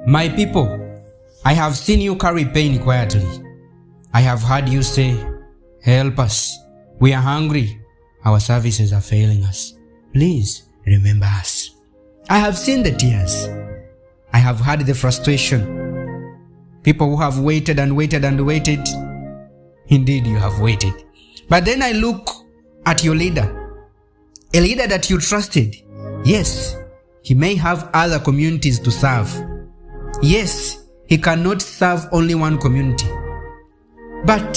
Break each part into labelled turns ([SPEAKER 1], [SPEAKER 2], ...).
[SPEAKER 1] My people, I have seen you carry pain quietly. I have heard you say, help us, we are hungry, our services are failing us. Please remember us. I have seen the tears. I have heard the frustration. People who have waited and waited and waited. Indeed, you have waited. But then I look at your leader, a leader that you trusted. Yes, he may have other communities to serve. Yes, he cannot serve only one community. But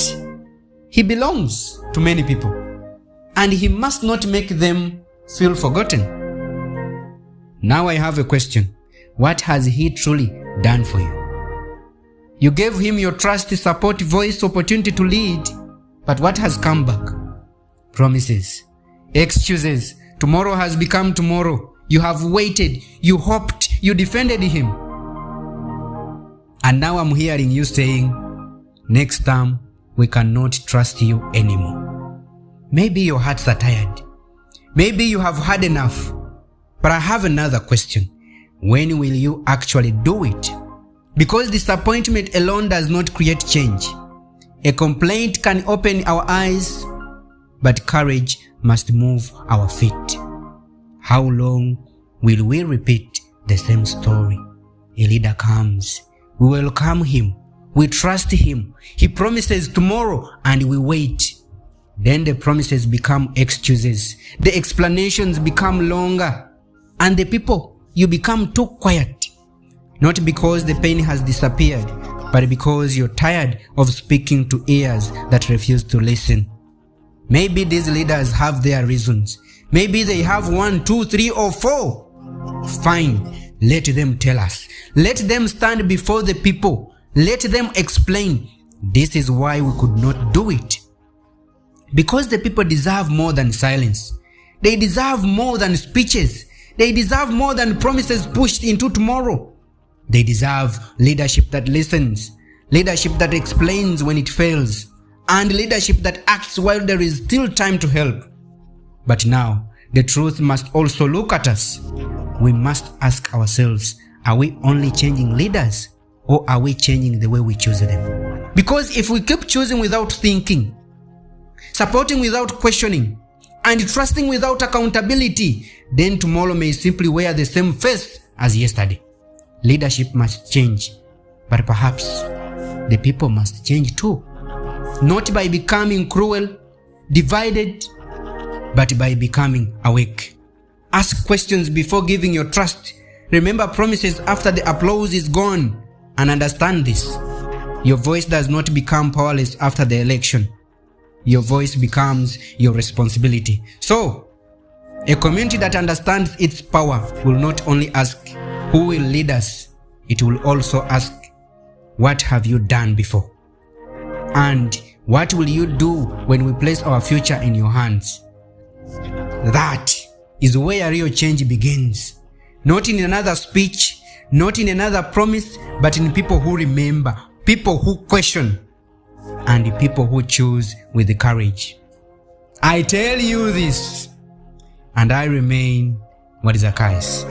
[SPEAKER 1] he belongs to many people, and he must not make them feel forgotten. Now I have a question. What has he truly done for you? You gave him your trust, support, voice, opportunity to lead. But what has come back? Promises, excuses. Tomorrow has become tomorrow. You have waited, you hoped, you defended him. And now I'm hearing you saying, next time we cannot trust you anymore. Maybe your hearts are tired. Maybe you have had enough. But I have another question. When will you actually do it? Because disappointment alone does not create change. A complaint can open our eyes, but courage must move our feet. How long will we repeat the same story? A leader comes, we welcome him, we trust him, he promises tomorrow, and we wait. Then the promises become excuses, the explanations become longer, and the people, you become too quiet. Not because the pain has disappeared, but because you're tired of speaking to ears that refuse to listen. Maybe these leaders have their reasons. Maybe they have 1, 2, 3, or 4. Fine, let them tell us. Let them stand before the people. Let them explain. This is why we could not do it. Because the people deserve more than silence. They deserve more than speeches. They deserve more than promises pushed into tomorrow. They deserve leadership that listens, leadership that explains when it fails, and leadership that acts while there is still time to help. But now, the truth must also look at us. We must ask ourselves, are we only changing leaders, or are we changing the way we choose them? Because if we keep choosing without thinking, supporting without questioning, and trusting without accountability, then tomorrow may simply wear the same face as yesterday. Leadership must change, but perhaps the people must change too. Not by becoming cruel, divided, but by becoming awake. Ask questions before giving your trust. Remember promises after the applause is gone. And understand this. Your voice does not become powerless after the election. Your voice becomes your responsibility. So, a community that understands its power will not only ask, who will lead us? It will also ask, what have you done before? And what will you do when we place our future in your hands? That is where real change begins. Not in another speech, not in another promise, but in people who remember, people who question, and people who choose with the courage. I tell you this, and I remain Zacchaeus.